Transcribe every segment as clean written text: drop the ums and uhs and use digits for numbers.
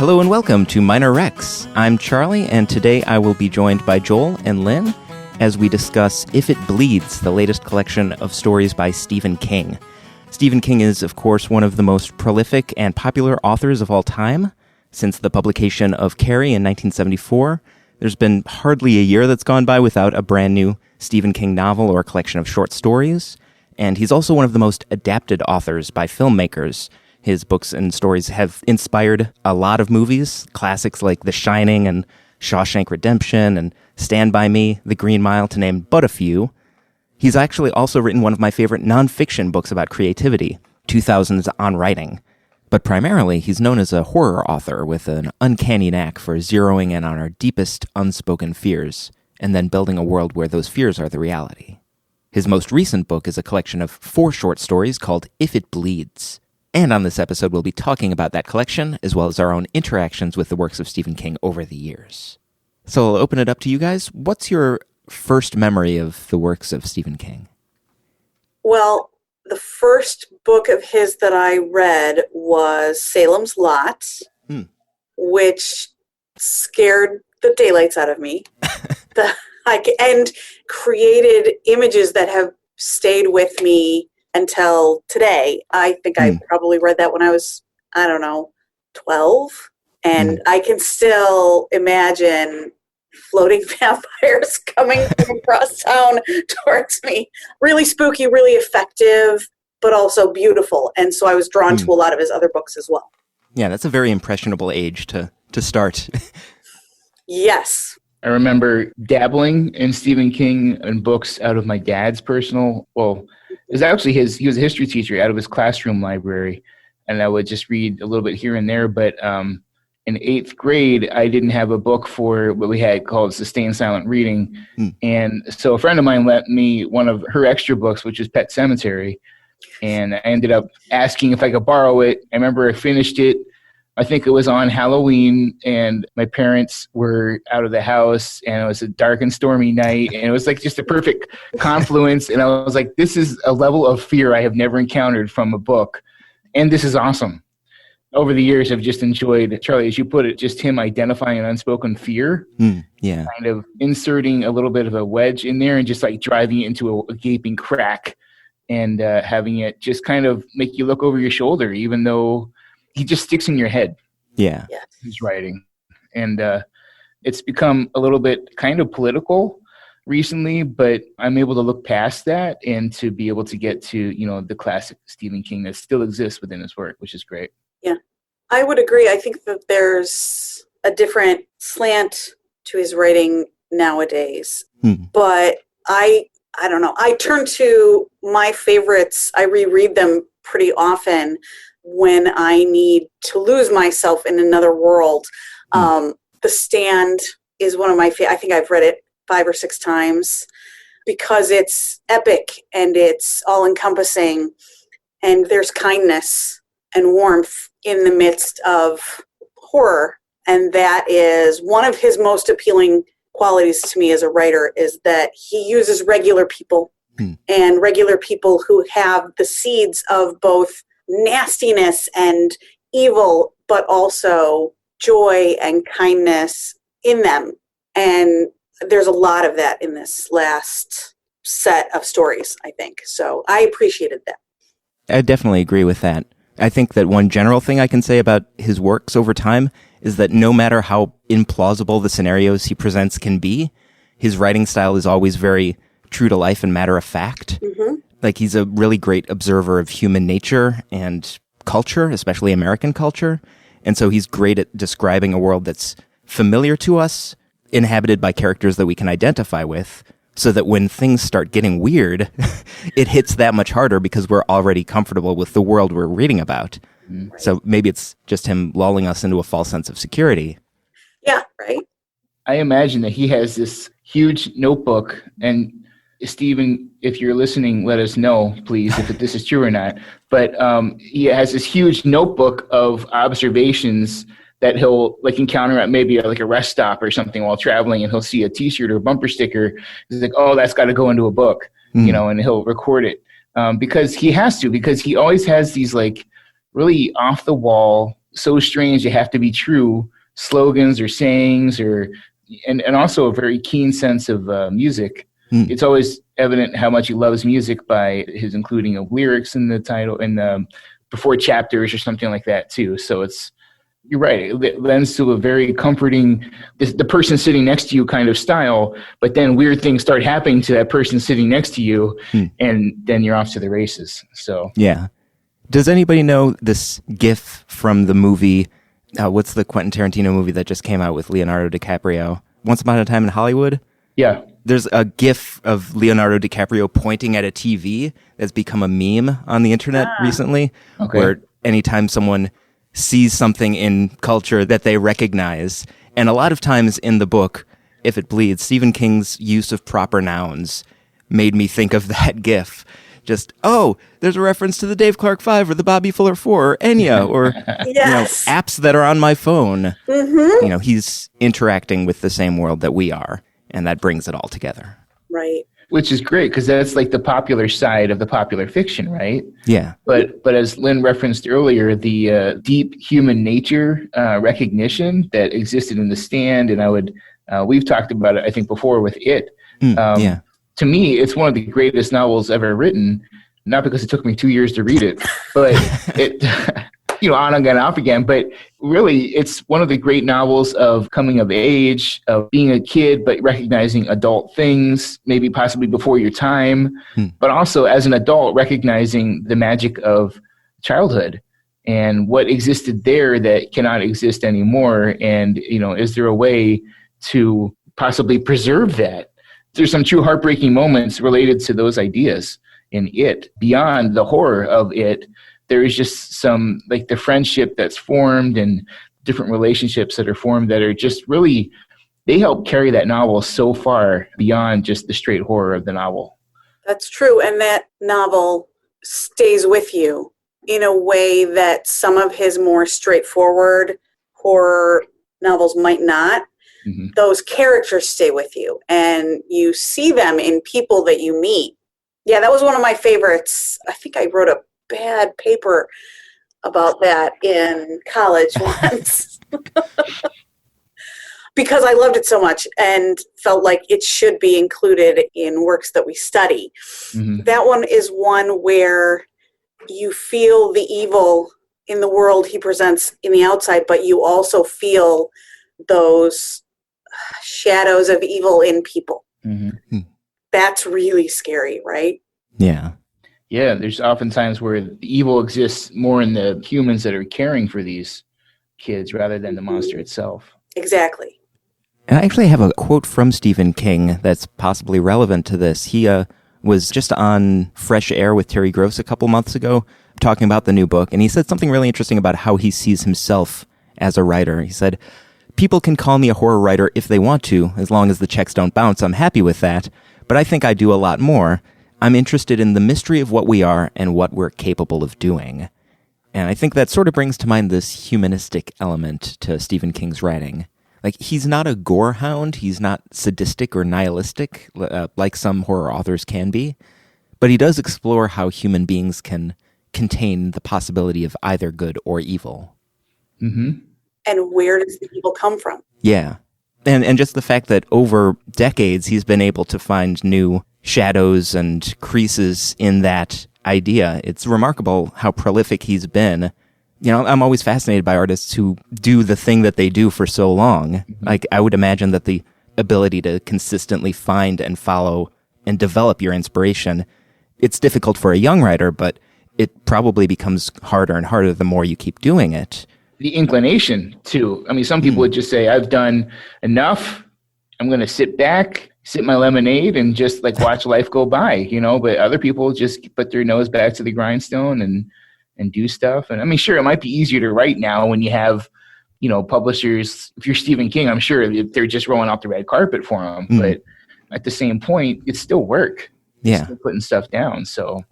Hello and welcome to Minor Rex. I'm Charlie, and today I will be joined by Joel and Lynne as we discuss If It Bleeds, the latest collection of stories by Stephen King. Stephen King is, of course, one of the most prolific and popular authors of all time. Since the publication of Carrie in 1974, there's been hardly a year that's gone by without a brand new Stephen King novel or collection of short stories. And he's also one of the most adapted authors by filmmakers. His books and stories have inspired a lot of movies, classics like The Shining and Shawshank Redemption and Stand By Me, The Green Mile, to name but a few. He's actually also written one of my favorite nonfiction books about creativity, 2000's On Writing. But primarily, he's known as a horror author with an uncanny knack for zeroing in on our deepest unspoken fears and then building a world where those fears are the reality. His most recent book is a collection of 4 short stories called If It Bleeds. And on this episode, we'll be talking about that collection, as well as our own interactions with the works of Stephen King over the years. So I'll open it up to you guys. What's your first memory of the works of Stephen King? Well, the first book of his that I read was Salem's Lot, which scared the daylights out of me. And created images that have stayed with me until today. I think I probably read that when I was, 12. And I can still imagine floating vampires coming from across town towards me. Really spooky, really effective, but also beautiful. And so I was drawn to a lot of his other books as well. Yeah, that's a very impressionable age to start. Yes. I remember dabbling in Stephen King and books out of my dad's personal, it was actually he was a history teacher, out of his classroom library, and I would just read a little bit here and there. But in 8th grade, I didn't have a book for what we had called sustained silent reading. And so a friend of mine lent me one of her extra books, which is Pet Sematary, and I ended up asking if I could borrow it. I remember I finished it. I think it was on Halloween, and my parents were out of the house, and it was a dark and stormy night, and it was like just a perfect confluence. And I was like, this is a level of fear I have never encountered from a book, and this is awesome. Over the years, I've just enjoyed, Charlie, as you put it, just him identifying an unspoken fear, kind of inserting a little bit of a wedge in there and just like driving it into a gaping crack, and having it just kind of make you look over your shoulder, even though he just sticks in your head. Yeah. His writing. And it's become a little bit kind of political recently, but I'm able to look past that and to be able to get to, the classic Stephen King that still exists within his work, which is great. Yeah, I would agree. I think that there's a different slant to his writing nowadays. But I don't know. I turn to my favorites. I reread them pretty often when I need to lose myself in another world. The Stand is one of my I think I've read it 5 or 6 times because it's epic and it's all-encompassing, and there's kindness and warmth in the midst of horror. And that is one of his most appealing qualities to me as a writer, is that he uses regular people and regular people who have the seeds of both nastiness and evil, but also joy and kindness in them. And there's a lot of that in this last set of stories, I think. So I appreciated that. I definitely agree with that. I think that one general thing I can say about his works over time is that no matter how implausible the scenarios he presents can be, his writing style is always very true to life and matter of fact. Like, he's a really great observer of human nature and culture, especially American culture. And so he's great at describing a world that's familiar to us, inhabited by characters that we can identify with, so that when things start getting weird, it hits that much harder because we're already comfortable with the world we're reading about. So maybe it's just him lulling us into a false sense of security. Yeah, right. I imagine that he has this huge notebook, and Stephen, if you're listening, let us know, please, if this is true or not. But he has this huge notebook of observations that he'll encounter at maybe a rest stop or something while traveling, and he'll see a T-shirt or a bumper sticker. He's like, oh, that's got to go into a book, and he'll record it because he has to, because he always has these really off the wall so strange they have to be true slogans or sayings, and also a very keen sense of music. It's always evident how much he loves music by his including of lyrics in the title and before chapters or something like that too. So you're right. It lends to a very comforting, the person sitting next to you kind of style, but then weird things start happening to that person sitting next to you, and then you're off to the races. So yeah. Does anybody know this GIF from the movie? What's the Quentin Tarantino movie that just came out with Leonardo DiCaprio? Once Upon a Time in Hollywood? Yeah. There's a GIF of Leonardo DiCaprio pointing at a TV that's become a meme on the internet recently, where anytime someone sees something in culture that they recognize, and a lot of times in the book, If It Bleeds, Stephen King's use of proper nouns made me think of that GIF. Just, there's a reference to the Dave Clark 5 or the Bobby Fuller 4 or Enya or Yes. apps that are on my phone. Mm-hmm. He's interacting with the same world that we are, and that brings it all together. Right. Which is great because that's like the popular side of the popular fiction, right? Yeah. But as Lynne referenced earlier, the deep human nature recognition that existed in The Stand, and we've talked about it, I think, before with It. Yeah. To me, it's one of the greatest novels ever written, not because it took me 2 years to read it, but it, on again, off again. But really, it's one of the great novels of coming of age, of being a kid, but recognizing adult things, maybe possibly before your time, but also as an adult, recognizing the magic of childhood and what existed there that cannot exist anymore. And, is there a way to possibly preserve that? There's some true heartbreaking moments related to those ideas in It. Beyond the horror of It, there is just some, like the friendship that's formed and different relationships that are formed that are just really, they help carry that novel so far beyond just the straight horror of the novel. That's true. And that novel stays with you in a way that some of his more straightforward horror novels might not. Mm-hmm. Those characters stay with you and you see them in people that you meet. Yeah, that was one of my favorites. I think I wrote a bad paper about that in college once because I loved it so much and felt like it should be included in works that we study. Mm-hmm. That one is one where you feel the evil in the world he presents in the outside, but you also feel those shadows of evil in people. Mm-hmm. That's really scary, right? Yeah. Yeah, there's often times where the evil exists more in the humans that are caring for these kids rather than the monster itself. Exactly. And I actually have a quote from Stephen King that's possibly relevant to this. He was just on Fresh Air with Terry Gross a couple months ago talking about the new book, and he said something really interesting about how he sees himself as a writer. He said, "People can call me a horror writer if they want to, as long as the checks don't bounce. I'm happy with that. But I think I do a lot more. I'm interested in the mystery of what we are and what we're capable of doing." And I think that sort of brings to mind this humanistic element to Stephen King's writing. Like, he's not a gore hound. He's not sadistic or nihilistic, like some horror authors can be. But he does explore how human beings can contain the possibility of either good or evil. Mm-hmm. And where does the evil come from? Yeah. And just the fact that over decades he's been able to find new shadows and creases in that idea. It's remarkable how prolific he's been. I'm always fascinated by artists who do the thing that they do for so long. Mm-hmm. Like, I would imagine that the ability to consistently find and follow and develop your inspiration, it's difficult for a young writer, but it probably becomes harder and harder the more you keep doing it. The inclination to, some people would just say, I've done enough. I'm going to sit back, sip my lemonade and just watch life go by, but other people just put their nose back to the grindstone and do stuff. And sure, it might be easier to write now when you have, publishers. If you're Stephen King, I'm sure they're just rolling out the red carpet for him. Mm. But at the same point, it's still work. Yeah. It's still putting stuff down. So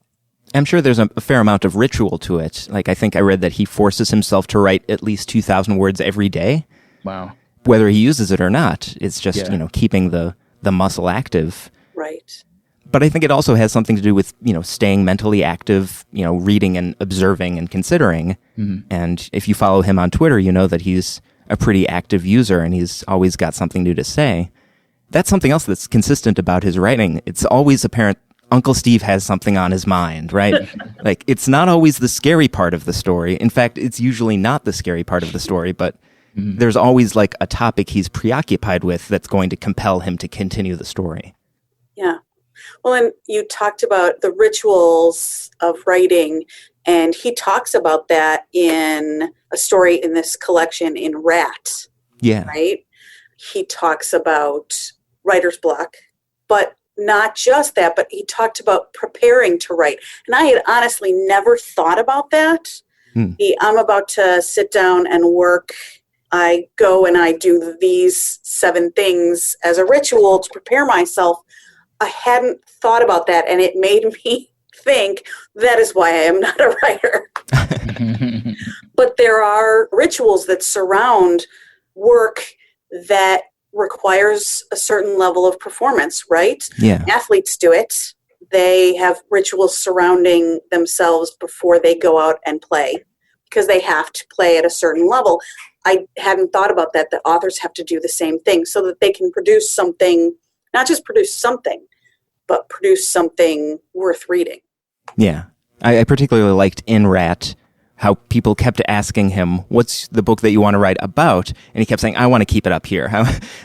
I'm sure there's a fair amount of ritual to it. Like, I think I read that he forces himself to write at least 2,000 words every day. Wow. Whether he uses it or not, it's just, keeping the muscle active. Right. But I think it also has something to do with, staying mentally active, reading and observing and considering. Mm-hmm. And if you follow him on Twitter, you know that he's a pretty active user and he's always got something new to say. That's something else that's consistent about his writing. It's always apparent Uncle Steve has something on his mind, right? Like, it's not always the scary part of the story. In fact, it's usually not the scary part of the story, but there's always like a topic he's preoccupied with that's going to compel him to continue the story. Yeah. Well, and you talked about the rituals of writing, and he talks about that in a story in this collection in Rat. Yeah. Right? He talks about writer's block, but not just that, but he talked about preparing to write. And I had honestly never thought about that. I'm about to sit down and work. I go and I do these 7 things as a ritual to prepare myself. I hadn't thought about that, and it made me think that is why I am not a writer. But there are rituals that surround work that requires a certain level of performance, right? Yeah. Athletes do it. They have rituals surrounding themselves before they go out and play because they have to play at a certain level. I hadn't thought about that. The authors have to do the same thing so that they can produce something, not just produce something, but produce something worth reading. Yeah. I particularly liked in Rat how people kept asking him, what's the book that you want to write about? And he kept saying, I want to keep it up here.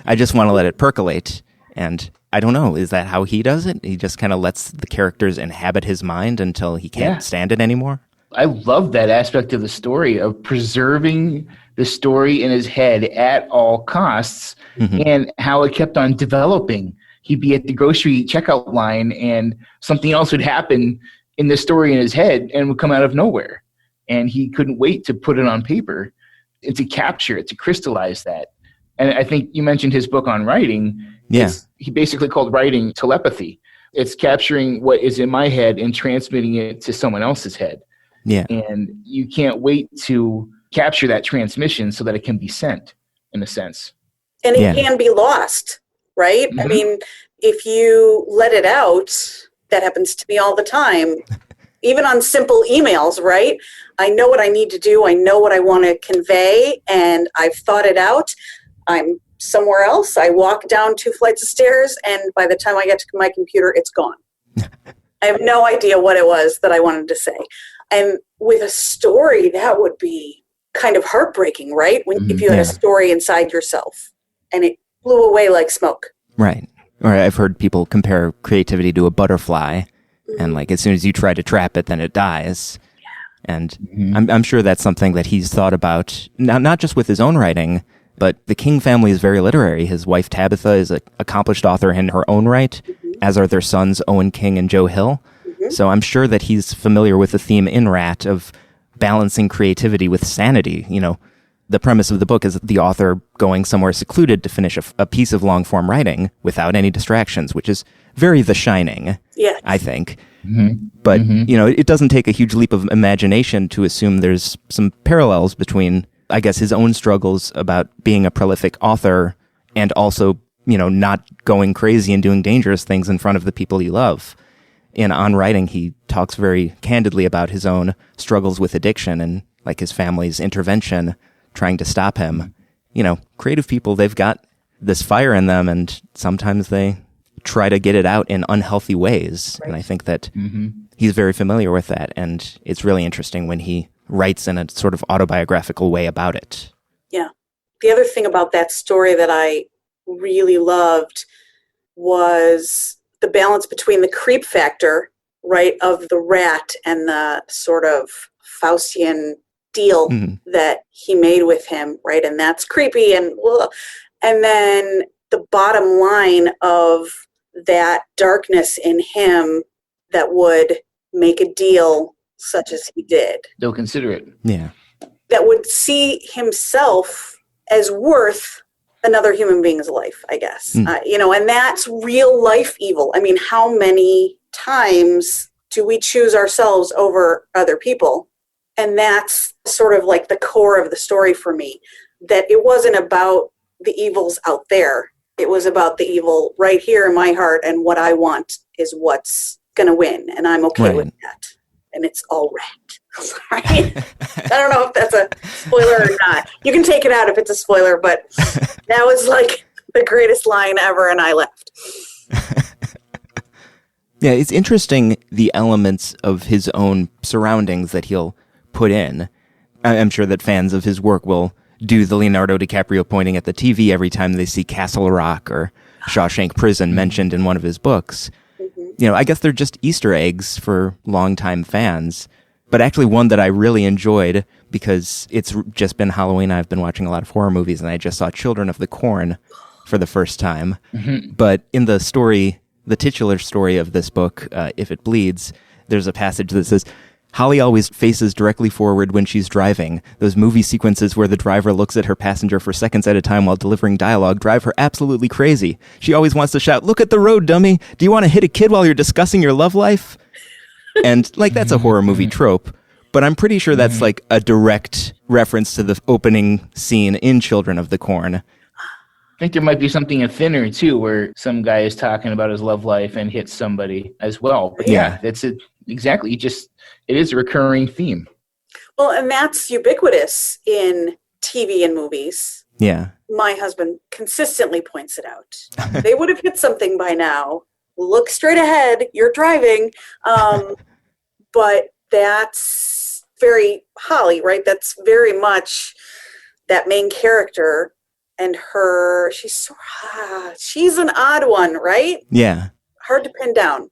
I just want to let it percolate. And I don't know, is that how he does it? He just kind of lets the characters inhabit his mind until he can't stand it anymore? I love that aspect of the story, of preserving the story in his head at all costs, and how it kept on developing. He'd be at the grocery checkout line and something else would happen in the story in his head and would come out of nowhere. And he couldn't wait to put it on paper and to capture it, to crystallize that. And I think you mentioned his book on writing. Yeah. He basically called writing telepathy. It's capturing what is in my head and transmitting it to someone else's head. Yeah. And you can't wait to capture that transmission so that it can be sent, in a sense. And it can be lost, right? I mean, if you let it out, that happens to me all the time, even on simple emails, right? I know what I need to do. I know what I want to convey, and I've thought it out. I'm somewhere else. I walk down 2 flights of stairs, and by the time I get to my computer, it's gone. I have no idea what it was that I wanted to say. And with a story, that would be kind of heartbreaking, right? If you had a story inside yourself and it blew away like smoke. Right. Or I've heard people compare creativity to a butterfly, and like as soon as you try to trap it, then it dies. Yeah. And I'm sure that's something that he's thought about, not just with his own writing, but the King family is very literary. His wife Tabitha is an accomplished author in her own right, as are their sons Owen King and Joe Hill. So I'm sure that he's familiar with the theme in Rat of balancing creativity with sanity. The premise of the book is the author going somewhere secluded to finish a piece of long-form writing without any distractions, which is very The Shining, I think. But, it doesn't take a huge leap of imagination to assume there's some parallels between, I guess, his own struggles about being a prolific author and also, not going crazy and doing dangerous things in front of the people you love. And on writing, he talks very candidly about his own struggles with addiction and like his family's intervention trying to stop him. Creative people, they've got this fire in them, and sometimes they try to get it out in unhealthy ways. Right. And I think that he's very familiar with that. And it's really interesting when he writes in a sort of autobiographical way about it. Yeah. The other thing about that story that I really loved was the balance between the creep factor, right, of the rat and the sort of Faustian deal that he made with him, right? And that's creepy. And then the bottom line of that darkness in him that would make a deal such as he did. They'll consider it. Yeah. That would see himself as worth another human being's life, I guess. And that's real life evil. I mean, how many times do we choose ourselves over other people? And that's sort of like the core of the story for me, that it wasn't about the evils out there. It was about the evil right here in my heart and what I want is what's going to win, and I'm okay with that. And it's all red. Sorry. I don't know if that's a spoiler or not. You can take it out if it's a spoiler, but that was like the greatest line ever, and I left. Yeah, it's interesting the elements of his own surroundings that he'll put in. I'm sure that fans of his work will do the Leonardo DiCaprio pointing at the TV every time they see Castle Rock or Shawshank Prison mentioned in one of his books. You know, I guess they're just Easter eggs for longtime fans. But actually one that I really enjoyed, because it's just been Halloween, I've been watching a lot of horror movies, and I just saw Children of the Corn for the first time. But in the story, the titular story of this book, If It Bleeds, there's a passage that says, Holly always faces directly forward when she's driving. Those movie sequences where the driver looks at her passenger for seconds at a time while delivering dialogue drive her absolutely crazy. She always wants to shout, "Look at the road, dummy! Do you want to hit a kid while you're discussing your love life?" And, like, that's a horror movie trope, but I'm pretty sure that's, like, a direct reference to the opening scene in Children of the Corn. I think there might be something in Thinner, too, where some guy is talking about his love life and hits somebody as well. But yeah, that's it. Exactly. It is a recurring theme. Well, and that's ubiquitous in TV and movies. Yeah. My husband consistently points it out. They would have hit something by now. Look straight ahead. You're driving. But that's very Holly, right? That's very much that main character and her. She's an odd one, right? Yeah. Hard to pin down.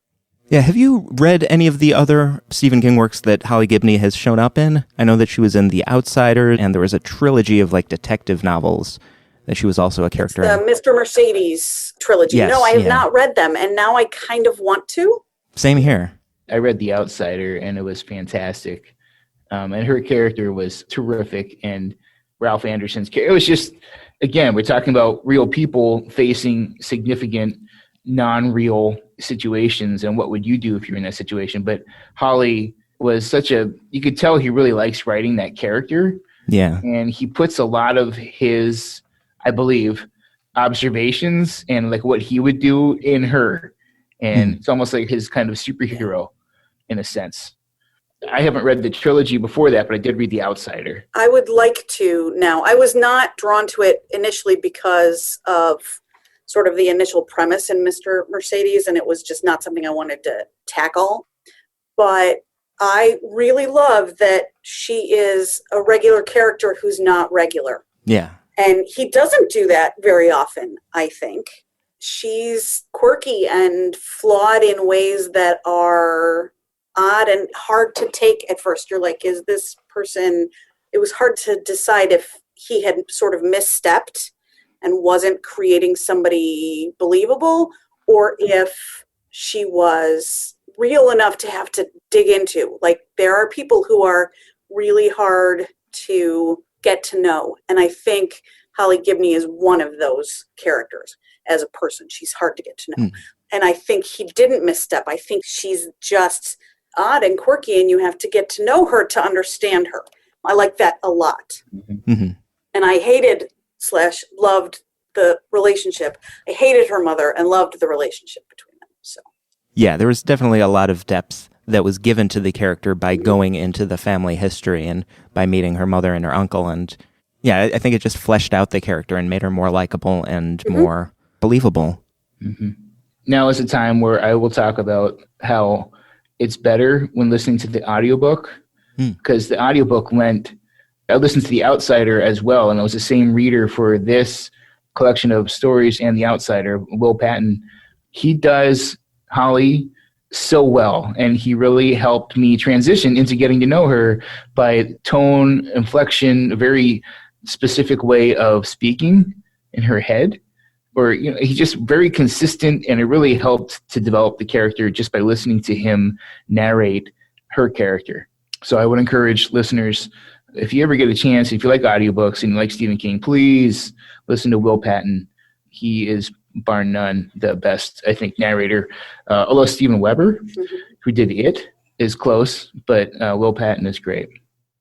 Yeah, have you read any of the other Stephen King works that Holly Gibney has shown up in? I know that she was in The Outsider, and there was a trilogy of, like, detective novels that she was also a character in. The Mr. Mercedes trilogy. Yes, no, I have not read them, and now I kind of want to. Same here. I read The Outsider, and it was fantastic. And her character was terrific, and Ralph Anderson's character. It was just, again, we're talking about real people facing significant non-real situations, and what would you do if you're in that situation? But Holly was you could tell he really likes writing that character. Yeah. And he puts a lot of his, I believe, observations and like what he would do in her. And it's almost like his kind of superhero in a sense. I haven't read the trilogy before that, but I did read The Outsider. I would like to now. I was not drawn to it initially because of sort of the initial premise in Mr. Mercedes, and it was just not something I wanted to tackle. But I really love that she is a regular character who's not regular. Yeah. And he doesn't do that very often, I think. She's quirky and flawed in ways that are odd and hard to take at first. You're like, is this person... It was hard to decide if he had sort of misstepped and wasn't creating somebody believable, or if she was real enough to have to dig into. Like, there are people who are really hard to get to know, and I think Holly Gibney is one of those characters. As a person, she's hard to get to know. And I think he didn't misstep. I think she's just odd and quirky, and you have to get to know her to understand her. I like that a lot. And I hated/loved the relationship. I hated her mother and loved the relationship between them. So yeah, there was definitely a lot of depth that was given to the character by going into the family history and by meeting her mother and her uncle. And yeah, I think it just fleshed out the character and made her more likable and more believable. Now is a time where I will talk about how it's better when listening to the audiobook, because the audiobook I listened to The Outsider as well, and it was the same reader for this collection of stories and The Outsider, Will Patton. He does Holly so well, and he really helped me transition into getting to know her by tone, inflection, a very specific way of speaking in her head. Or, he's just very consistent, and it really helped to develop the character just by listening to him narrate her character. So I would encourage listeners, if you ever get a chance, if you like audiobooks and you like Stephen King, please listen to Will Patton. He is, bar none, the best, I think, narrator. Although Steven Weber, who did It, is close, but Will Patton is great.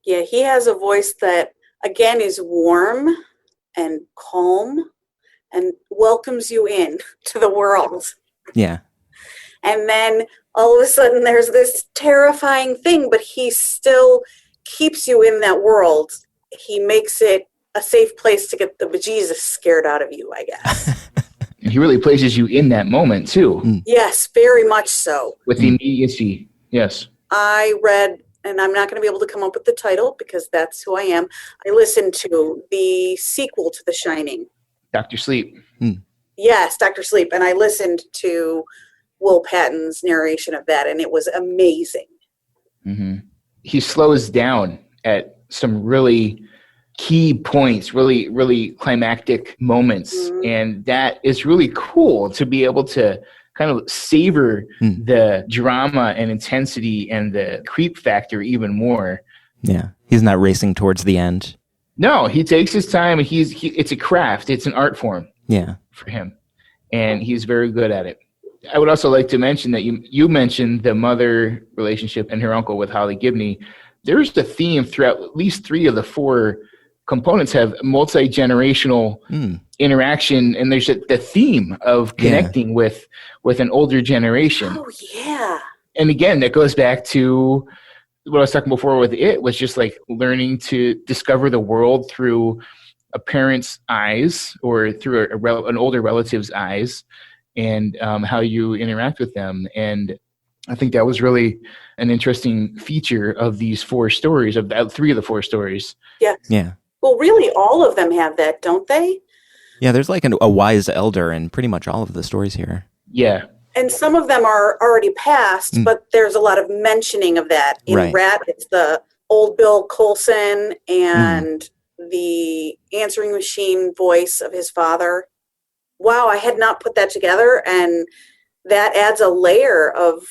Yeah, he has a voice that, again, is warm and calm and welcomes you in to the world. Yeah. And then all of a sudden there's this terrifying thing, but he still keeps you in that world. He makes it a safe place to get the bejesus scared out of you, I guess. He really places you in that moment, too. Yes, very much so. With the immediacy, yes. I read, and I'm not going to be able to come up with the title because that's who I am. I listened to the sequel to The Shining. Dr. Sleep. Yes, Dr. Sleep. And I listened to Will Patton's narration of that, and it was amazing. Mm-hmm. He slows down at some really key points, really, really climactic moments. Mm-hmm. And that is really cool to be able to kind of savor the drama and intensity and the creep factor even more. Yeah. He's not racing towards the end. No, he takes his time, and it's a craft. It's an art form. Yeah. For him. And he's very good at it. I would also like to mention that you mentioned the mother relationship and her uncle with Holly Gibney. There's the theme throughout at least 3 of the 4 components have multi-generational interaction, and there's the theme of connecting with an older generation. Oh, yeah. And again, that goes back to what I was talking before with it, was just like learning to discover the world through a parent's eyes or through an older relative's eyes, and how you interact with them. And I think that was really an interesting feature of these 4 stories, of 3 of the 4 stories. Yes. Yeah. Well, really, all of them have that, don't they? Yeah, there's like a wise elder in pretty much all of the stories here. Yeah. And some of them are already passed, but there's a lot of mentioning of that. In Rat, it's the old Bill Coulson and the answering machine voice of his father. Wow, I had not put that together, and that adds a layer of,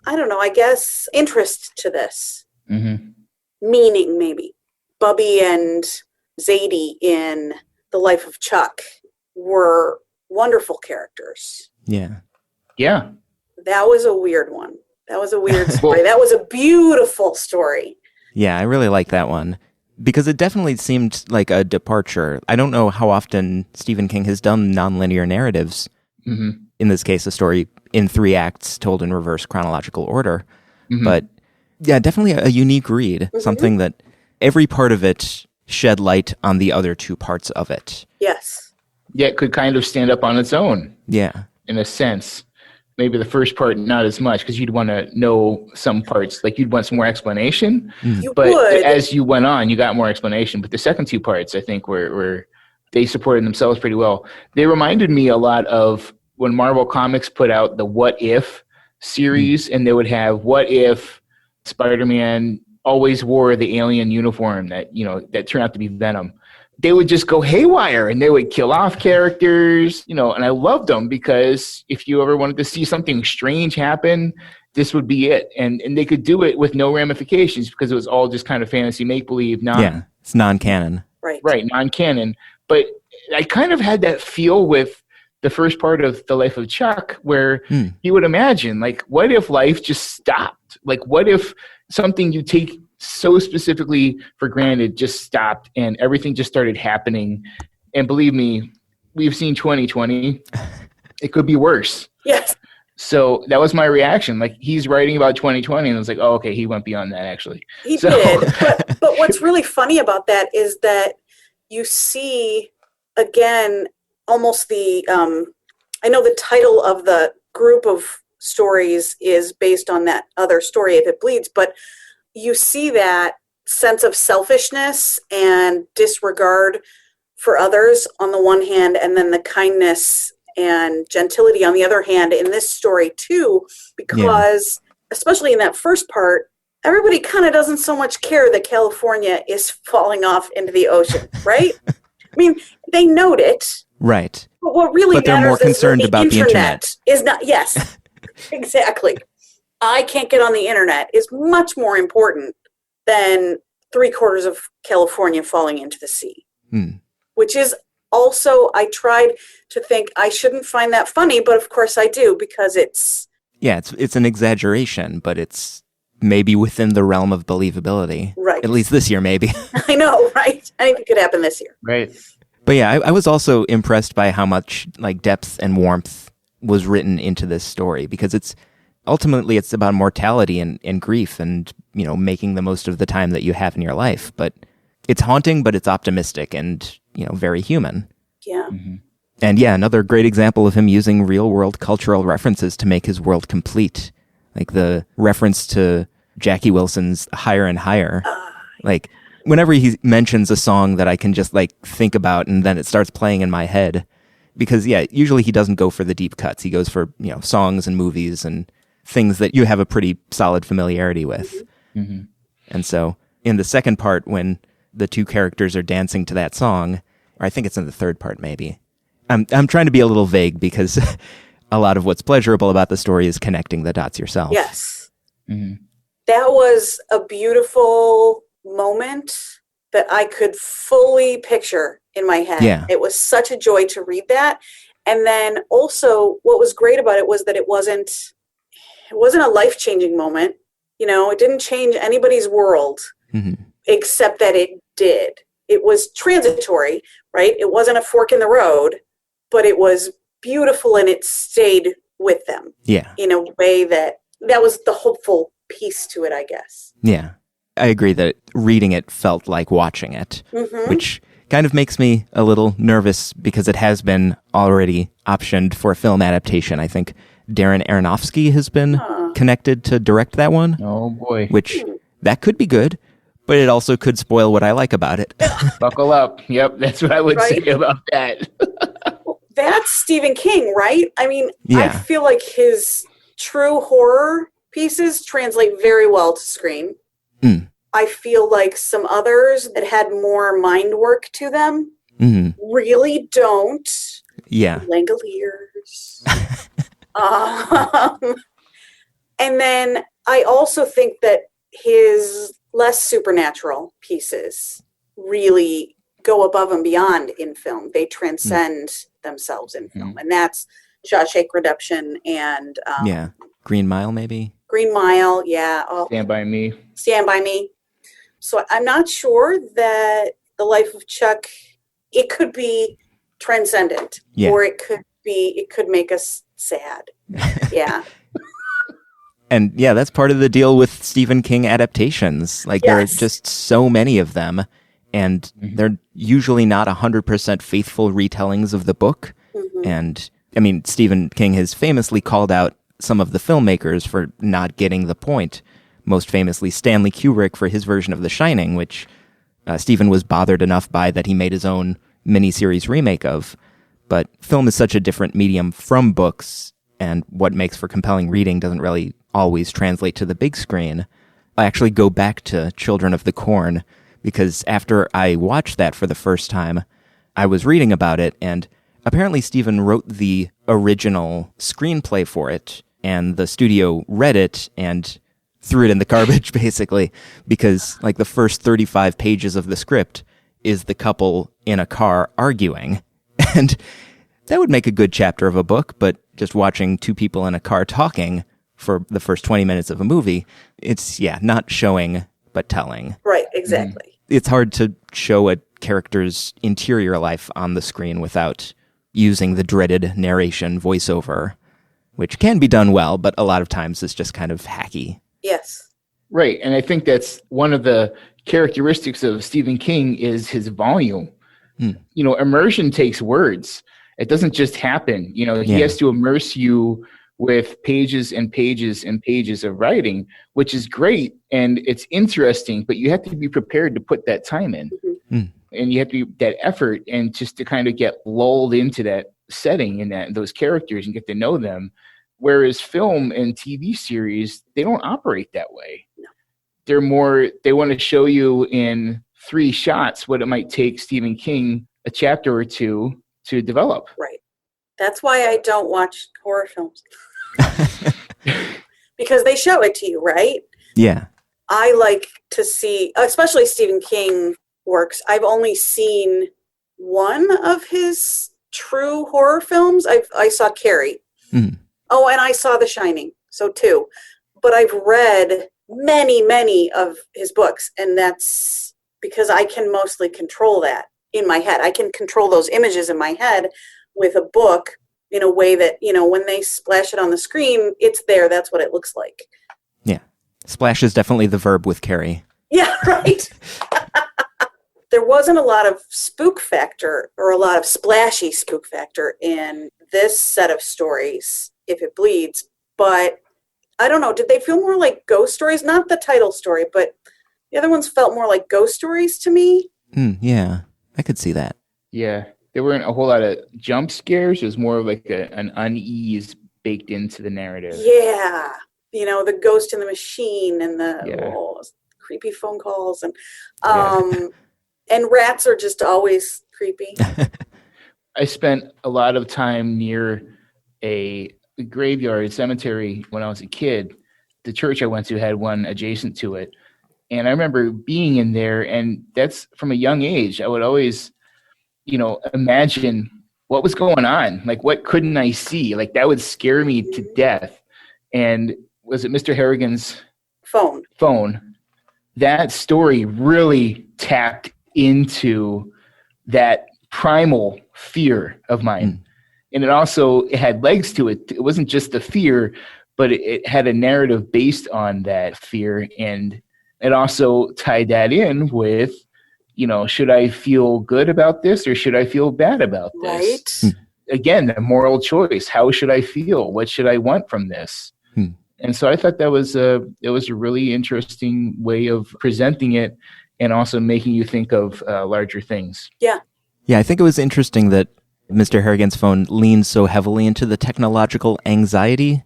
I don't know, I guess, interest to this. Mm-hmm. Meaning, maybe. Bubby and Zadie in The Life of Chuck were wonderful characters. Yeah. Yeah. That was a weird one. That was a weird story. That was a beautiful story. Yeah, I really like that one. Because it definitely seemed like a departure. I don't know how often Stephen King has done nonlinear narratives. Mm-hmm. In this case, a story in 3 acts told in reverse chronological order. Mm-hmm. But yeah, definitely a unique read. Mm-hmm. Something that every part of it shed light on the other 2 parts of it. Yes. Yeah, it could kind of stand up on its own. Yeah. In a sense. Maybe the first part, not as much, because you'd want to know some parts. Like, you'd want some more explanation. You but would. As you went on, you got more explanation. But the second 2 parts, I think, were they supported themselves pretty well. They reminded me a lot of when Marvel Comics put out the What If series, and they would have, what if Spider-Man always wore the alien uniform that turned out to be Venom? They would just go haywire, and they would kill off characters, and I loved them, because if you ever wanted to see something strange happen, this would be it. And they could do it with no ramifications, because it was all just kind of fantasy make-believe. It's non-canon. Right, non-canon. But I kind of had that feel with the first part of The Life of Chuck, where you would imagine, like, what if life just stopped? Like, what if something you take so specifically for granted just stopped, and everything just started happening? And believe me, we've seen 2020. It could be worse. Yes. So that was my reaction. Like, he's writing about 2020, and I was like, oh, okay, he went beyond that, actually. He did. But what's really funny about that is that you see, again, almost the, I know the title of the group of stories is based on that other story, If It Bleeds, but you see that sense of selfishness and disregard for others on the one hand, and then the kindness and gentility on the other hand in this story too, because especially in that first part, everybody kind of doesn't so much care that California is falling off into the ocean, right? I mean, they note it. Right. But what really they're more concerned about the internet. Is not, yes, exactly. I can't get on the internet is much more important than 3/4 of California falling into the sea, which is also, I tried to think I shouldn't find that funny, but of course I do, because it's... Yeah, it's an exaggeration, but it's maybe within the realm of believability. Right. At least this year, maybe. I know, right? Anything could happen this year. Right. But yeah, I was also impressed by how much like depth and warmth was written into this story, because it's about mortality and grief and, making the most of the time that you have in your life. But it's haunting, but it's optimistic and, very human. Yeah. Mm-hmm. And yeah, another great example of him using real world cultural references to make his world complete. Like the reference to Jackie Wilson's Higher and Higher. Like whenever he mentions a song that I can just like think about and then it starts playing in my head. Because yeah, usually he doesn't go for the deep cuts. He goes for, songs and movies and things that you have a pretty solid familiarity with. Mm-hmm. And so in the second part, when the two characters are dancing to that song, or I think it's in the third part maybe. I'm trying to be a little vague because a lot of what's pleasurable about the story is connecting the dots yourself. Yes. Mm-hmm. That was a beautiful moment that I could fully picture in my head. Yeah. It was such a joy to read that. And then also what was great about it was that it wasn't a life-changing moment. It didn't change anybody's world, except that it did. It was transitory, right? It wasn't a fork in the road, but it was beautiful and it stayed with them. Yeah. In a way that was the hopeful piece to it, I guess. Yeah. I agree that reading it felt like watching it, which kind of makes me a little nervous because it has been already optioned for a film adaptation. I think Darren Aronofsky has been connected to direct that one. Oh, boy. Which, that could be good, but it also could spoil what I like about it. Buckle up. Yep, that's what I would say about that. That's Stephen King, right? I mean, Yeah. I feel like his true horror pieces translate very well to screen. Mm. I feel like some others that had more mind work to them really don't. Yeah. Langoliers. And then I also think that his less supernatural pieces really go above and beyond in film. They transcend themselves in film. And that's Shawshank Redemption and Green Mile, maybe? Green Mile, yeah. Oh, Stand By Me. Stand By Me. So I'm not sure that The Life of Chuck, it could be transcendent, or it could make us sad. Yeah. And yeah, that's part of the deal with Stephen King adaptations. Like there are just so many of them, and they're usually not 100% faithful retellings of the book. And I mean, Stephen King has famously called out some of the filmmakers for not getting the point. Most famously, Stanley Kubrick for his version of The Shining, which Stephen was bothered enough by that he made his own miniseries remake of. But film is such a different medium from books, and what makes for compelling reading doesn't really always translate to the big screen. I actually go back to Children of the Corn, because after I watched that for the first time, I was reading about it, and apparently Stephen wrote the original screenplay for it, and the studio read it and threw it in the garbage, basically, because like the first 35 pages of the script is the couple in a car arguing. And that would make a good chapter of a book, but just watching two people in a car talking for the first 20 minutes of a movie, it's, not showing, but telling. Right, exactly. It's hard to show a character's interior life on the screen without using the dreaded narration voiceover, which can be done well, but a lot of times it's just kind of hacky. Yes. Right, and I think that's one of the characteristics of Stephen King is his volume. Immersion takes words. It doesn't just happen. He has to immerse you with pages and pages and pages of writing, which is great and it's interesting, but you have to be prepared to put that time in. And you have to be that effort and just to kind of get lulled into that setting and those characters and get to know them. Whereas film and TV series, they don't operate that way. No. They want to show you in 3 shots what it might take Stephen King a chapter or two to develop. Right. That's why I don't watch horror films. Because they show it to you, right? Yeah. I like to see, especially Stephen King works. I've only seen one of his true horror films. I saw Carrie. Oh, and I saw The Shining. So 2. But I've read many, many of his books, and that's because I can mostly control that in my head. I can control those images in my head. With a book, in a way that, when they splash it on the screen, it's there. That's what it looks like. Yeah. Splash is definitely the verb with Carrie. Yeah, right. There wasn't a lot of spook factor or a lot of splashy spook factor in this set of stories, If It Bleeds, but I don't know, did they feel more like ghost stories? Not the title story, but the other ones felt more like ghost stories to me. Yeah, I could see that. Yeah, there weren't a whole lot of jump scares. It was more of like an unease baked into the narrative. Yeah, the ghost in the machine and the creepy phone calls and and rats are just always creepy. I spent a lot of time near a graveyard cemetery when I was a kid. The church I went to had one adjacent to it. And I remember being in there, and that's from a young age. I would always, imagine what was going on. Like, what couldn't I see? Like, that would scare me to death. And was it Mr. Harrigan's phone? That story really tapped into that primal fear of mine. And it had legs to it. It wasn't just the fear, but it had a narrative based on that fear. And it also tied that in with, should I feel good about this or should I feel bad about this? Right. Again, a moral choice. How should I feel? What should I want from this? And so I thought it was a really interesting way of presenting it and also making you think of larger things. Yeah. Yeah, I think it was interesting that Mr. Harrigan's phone leans so heavily into the technological anxiety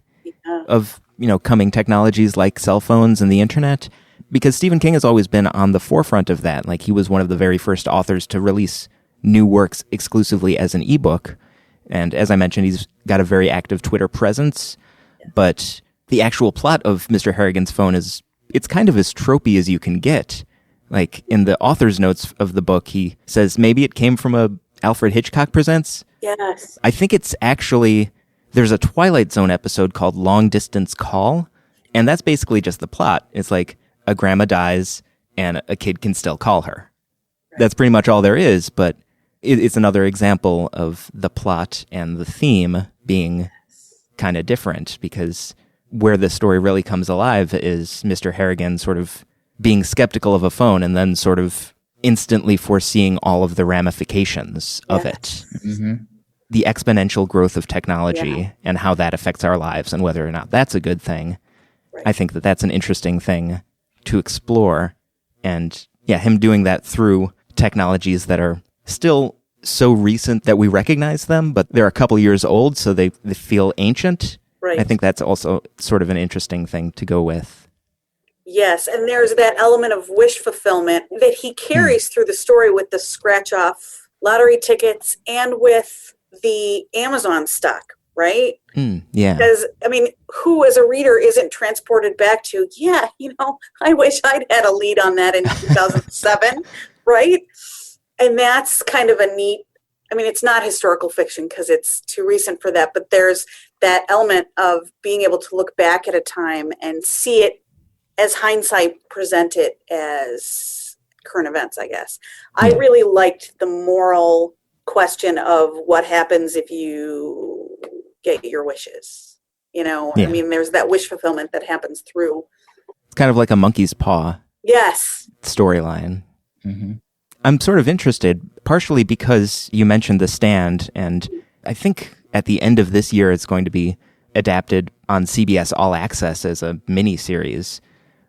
of, coming technologies like cell phones and the internet, because Stephen King has always been on the forefront of that. Like, he was one of the very first authors to release new works exclusively as an ebook. And as I mentioned, he's got a very active Twitter presence, but the actual plot of Mr. Harrigan's phone it's kind of as tropey as you can get. Like, in the author's notes of the book, he says maybe it came from a Alfred Hitchcock Presents. Yes. I think it's actually, there's a Twilight Zone episode called Long Distance Call, and that's basically just the plot. It's like a grandma dies and a kid can still call her. Right. That's pretty much all there is, but it's another example of the plot and the theme being kind of different, because where the story really comes alive is Mr. Harrigan sort of being skeptical of a phone and then sort of instantly foreseeing all of the ramifications of it. Mm-hmm. The exponential growth of technology and how that affects our lives and whether or not that's a good thing. Right. I think that that's an interesting thing to explore. And him doing that through technologies that are still so recent that we recognize them, but they're a couple years old, so they feel ancient. Right. I think that's also sort of an interesting thing to go with. Yes, and there's that element of wish fulfillment that he carries through the story with the scratch-off lottery tickets and with the Amazon stock, right? Yeah. Because, who as a reader isn't transported back to, I wish I'd had a lead on that in 2007, right? And that's kind of a neat, it's not historical fiction because it's too recent for that, but there's that element of being able to look back at a time and see it as hindsight presented as current events, I guess. I really liked the moral question of what happens if you get your wishes. There's that wish fulfillment that happens through. It's kind of like a monkey's paw. Yes. Storyline. Mm-hmm. I'm sort of interested, partially because you mentioned The Stand, and I think at the end of this year it's going to be adapted on CBS All Access as a mini-series.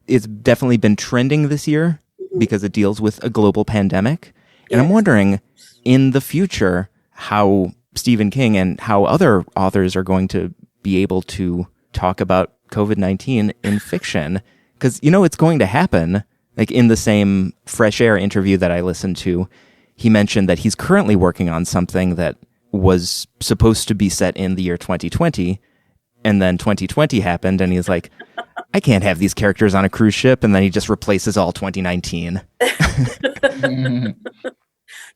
It's definitely been trending this year because it deals with a global pandemic. And I'm wondering, in the future, how Stephen King and how other authors are going to be able to talk about COVID-19 in fiction. Because, it's going to happen. Like, in the same Fresh Air interview that I listened to, he mentioned that he's currently working on something that was supposed to be set in the year 2020. And then 2020 happened, and he's like, I can't have these characters on a cruise ship, and then he just replaces all 2019.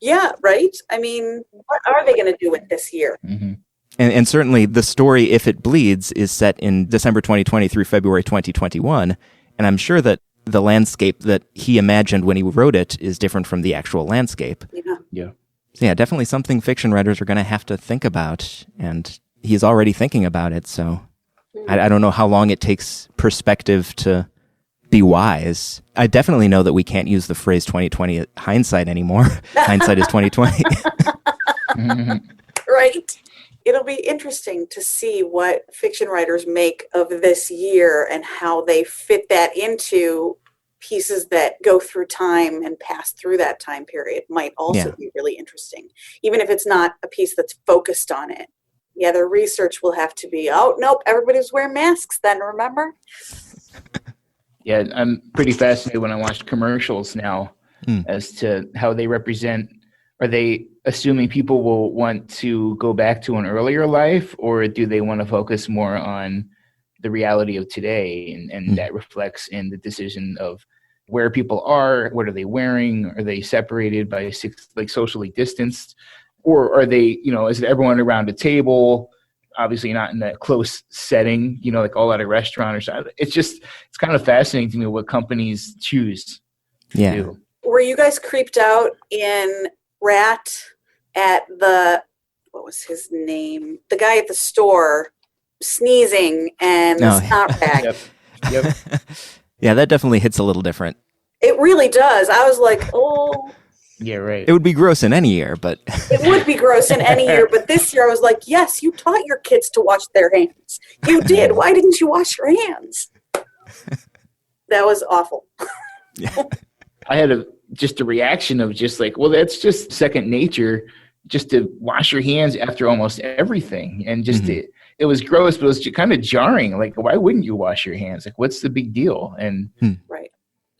Yeah, right? What are they going to do with this year? Mm-hmm. And certainly the story, If It Bleeds, is set in December 2020 through February 2021, and I'm sure that the landscape that he imagined when he wrote it is different from the actual landscape. Yeah. So definitely something fiction writers are going to have to think about, and he's already thinking about it. So I don't know how long it takes perspective to be wise. I definitely know that we can't use the phrase 2020 hindsight anymore. Hindsight is 2020. Right. It'll be interesting to see what fiction writers make of this year and how they fit that into pieces that go through time and pass through that time period. Might also be really interesting, even if it's not a piece that's focused on it. Yeah, their research will have to be, oh, nope, everybody's wearing masks then, remember? Yeah, I'm pretty fascinated when I watch commercials now as to how they represent. Are they assuming people will want to go back to an earlier life, or do they want to focus more on the reality of today? And that reflects in the decision of where people are, what are they wearing? Are they separated by socially distanced? Or are they, is it everyone around a table? Obviously not in that close setting, like all at a restaurant or something. It's kind of fascinating to me what companies choose to do. Were you guys creeped out in Rat at what was his name? The guy at the store sneezing and the snot rag. Yep. Yeah, that definitely hits a little different. It really does. I was like, oh. Yeah, right. It would be gross in any year, but... It would be gross in any year, but this year I was like, yes, you taught your kids to wash their hands. You did. Why didn't you wash your hands? That was awful. Yeah. I had just a reaction of just like, well, that's just second nature, just to wash your hands after almost everything. And just it was gross, but it was kind of jarring. Like, why wouldn't you wash your hands? Like, what's the big deal? And right.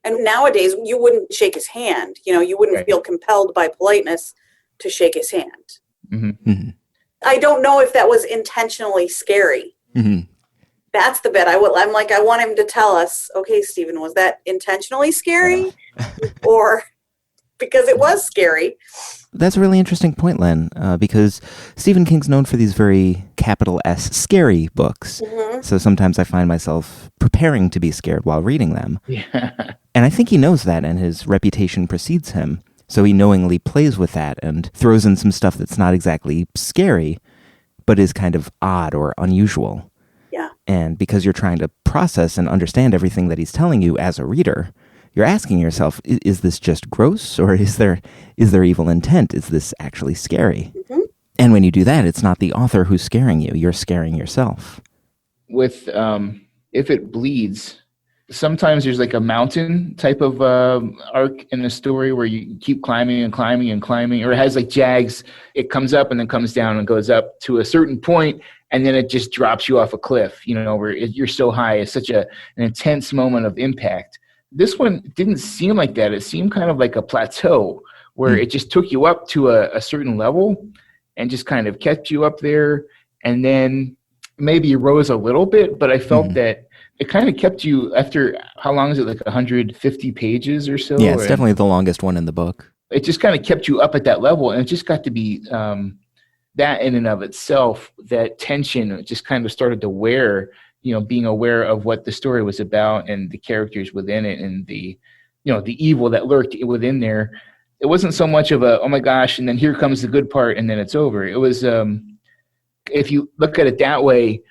And nowadays, you wouldn't shake his hand. You wouldn't feel compelled by politeness to shake his hand. Mm-hmm. I don't know if that was intentionally scary. Mm-hmm. That's the bit. I'm like, I want him to tell us, okay, Stephen, was that intentionally scary? Or because it was scary? That's a really interesting point, Lynne, because Stephen King's known for these very capital S scary books. Mm-hmm. So sometimes I find myself preparing to be scared while reading them. Yeah. And I think he knows that, and his reputation precedes him. So he knowingly plays with that and throws in some stuff that's not exactly scary, but is kind of odd or unusual. Yeah. And because you're trying to process and understand everything that he's telling you as a reader, you're asking yourself, is this just gross, or is there evil intent? Is this actually scary? Mm-hmm. And when you do that, it's not the author who's scaring you. You're scaring yourself. With If It Bleeds, sometimes there's like a mountain type of arc in the story where you keep climbing and climbing and climbing, or it has like jags. It comes up and then comes down and goes up to a certain point, and then it just drops you off a cliff, where you're so high. It's such an intense moment of impact. This one didn't seem like that. It seemed kind of like a plateau where it just took you up to a certain level and just kind of kept you up there. And then maybe rose a little bit, but I felt that it kind of kept you after, how long is it? Like 150 pages or so? Yeah, it's definitely the longest one in the book. It just kind of kept you up at that level. And it just got to be that in and of itself, that tension just kind of started to wear, being aware of what the story was about and the characters within it and the evil that lurked within there. It wasn't so much of a, oh my gosh, and then here comes the good part and then it's over. It was, if you look at it that way,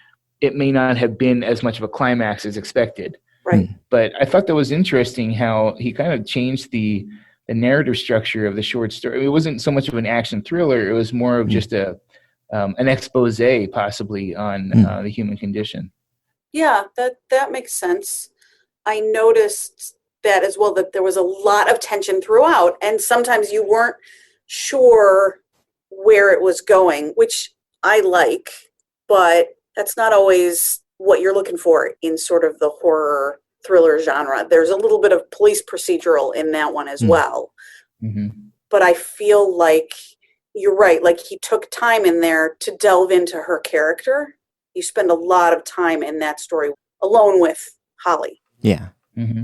it may not have been as much of a climax as expected. Right. But I thought that was interesting how he kind of changed the narrative structure of the short story. It wasn't so much of an action thriller. It was more of just an expose possibly on the human condition. Yeah, that makes sense. I noticed that as well, that there was a lot of tension throughout, and sometimes you weren't sure where it was going, which I like, but that's not always what you're looking for in sort of the horror thriller genre. There's a little bit of police procedural in that one as well. Mm-hmm. But I feel like you're right. Like he took time in there to delve into her character. You spend a lot of time in that story alone with Holly. Yeah. Mm-hmm.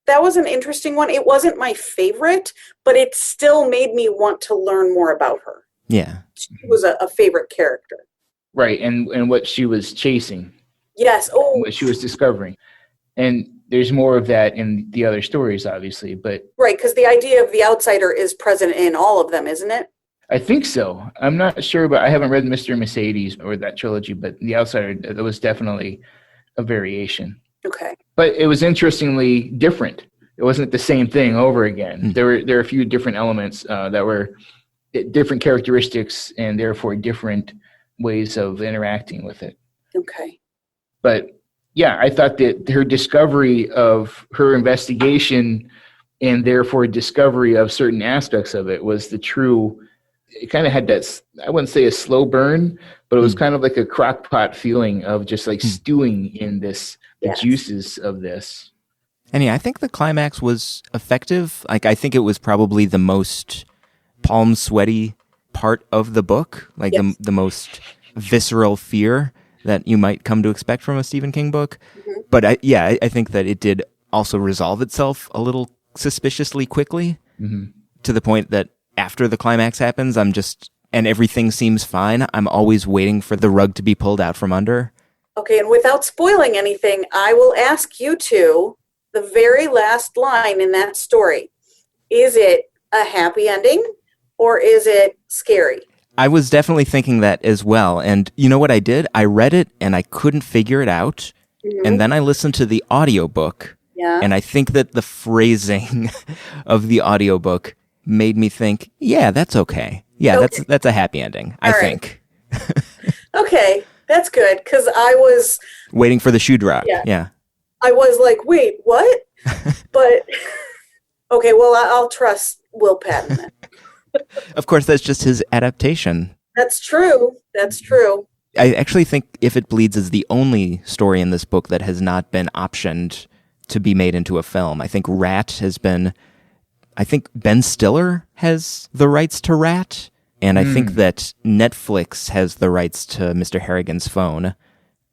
That was an interesting one. It wasn't my favorite, but it still made me want to learn more about her. Yeah. She was a favorite character. Right, and what she was chasing. Yes. Oh. What she was discovering. And there's more of that in the other stories, obviously. But right, because the idea of the outsider is present in all of them, isn't it? I think so. I'm not sure, but I haven't read Mr. and Mercedes or that trilogy, but The Outsider, there was definitely a variation. Okay. But it was interestingly different. It wasn't the same thing over again. There were a few different elements that were different characteristics and therefore different ways of interacting with it. Okay. But yeah, I thought that her discovery of her investigation and therefore discovery of certain aspects of it was the true. It kind of had that, I wouldn't say a slow burn, but it was kind of like a crock pot feeling of just like stewing in this, the juices of this. And yeah, I think the climax was effective. Like, I think it was probably the most palm sweaty part of the book, like the most visceral fear that you might come to expect from a Stephen King book. Mm-hmm. But I think that it did also resolve itself a little suspiciously quickly, to the point that after the climax happens, and everything seems fine, I'm always waiting for the rug to be pulled out from under. Okay, and without spoiling anything, I will ask you two the very last line in that story. Is it a happy ending or is it scary? I was definitely thinking that as well. And you know what I did? I read it and I couldn't figure it out. Mm-hmm. And then I listened to the audiobook. Yeah. And I think that the phrasing of the audiobook made me think, yeah, that's okay. Yeah, okay. That's a happy ending, I think. Okay, that's good, because I was waiting for the shoe drop. Yeah. I was like, wait, what? But, okay, well, I'll trust Will Patton then. Of course, that's just his adaptation. That's true. I actually think If It Bleeds is the only story in this book that has not been optioned to be made into a film. I think Rat has been... I think Ben Stiller has the rights to Rat, and I think that Netflix has the rights to Mr. Harrigan's Phone.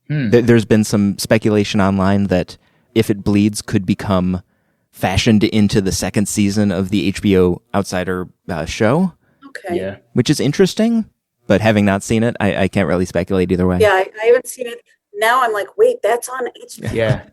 There's been some speculation online that If It Bleeds could become fashioned into the second season of the HBO Outsider show. Okay. Yeah. Which is interesting, but having not seen it, I can't really speculate either way. Yeah, I haven't seen it. Now I'm like, wait, that's on HBO. Yeah.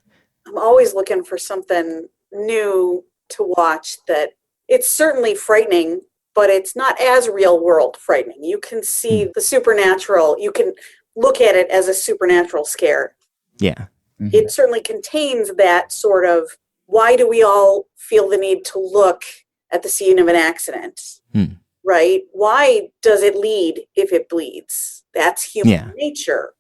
I'm always looking for something new to watch that it's certainly frightening, but it's not as real world frightening. You can see the supernatural. You can look at it as a supernatural scare. Yeah. Mm-hmm. It certainly contains that sort of, why do we all feel the need to look at the scene of an accident? Right? Why does it lead if it bleeds? That's human nature.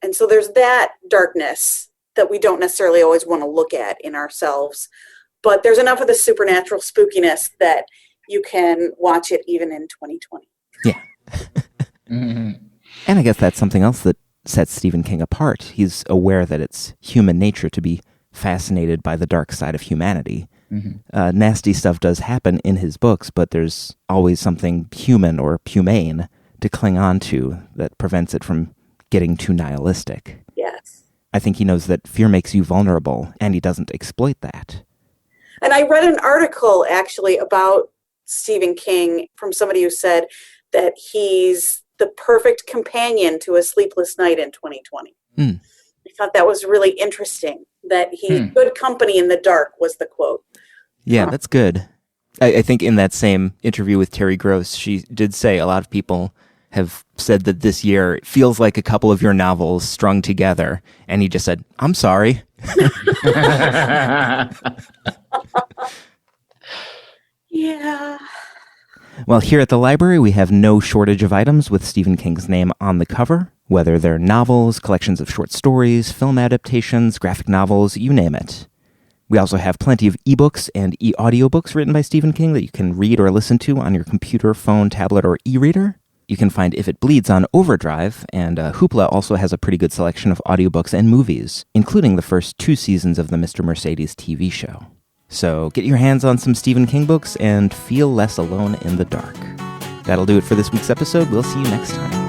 And so there's that darkness that we don't necessarily always want to look at in ourselves. But there's enough of the supernatural spookiness that you can watch it even in 2020. Yeah. And I guess that's something else that sets Stephen King apart. He's aware that it's human nature to be fascinated by the dark side of humanity. Nasty stuff does happen in his books, but there's always something human or humane to cling on to that prevents it from getting too nihilistic. Yes. I think he knows that fear makes you vulnerable, and he doesn't exploit that. And I read an article, actually, about Stephen King from somebody who said that he's the perfect companion to a sleepless night in 2020. I thought that was really interesting, that he's good company in the dark was the quote. Yeah, that's good. I think in that same interview with Terry Gross, she did say a lot of people have said that this year feels like a couple of your novels strung together. And he just said, I'm sorry. Yeah. Well, here at the library, we have no shortage of items with Stephen King's name on the cover, whether they're novels, collections of short stories, film adaptations, graphic novels, you name it. We also have plenty of ebooks and e-audiobooks written by Stephen King that you can read or listen to on your computer, phone, tablet, or e-reader. You can find If It Bleeds on Overdrive, and Hoopla also has a pretty good selection of audiobooks and movies, including the first 2 seasons of the Mr. Mercedes TV show. So get your hands on some Stephen King books and feel less alone in the dark. That'll do it for this week's episode. We'll see you next time.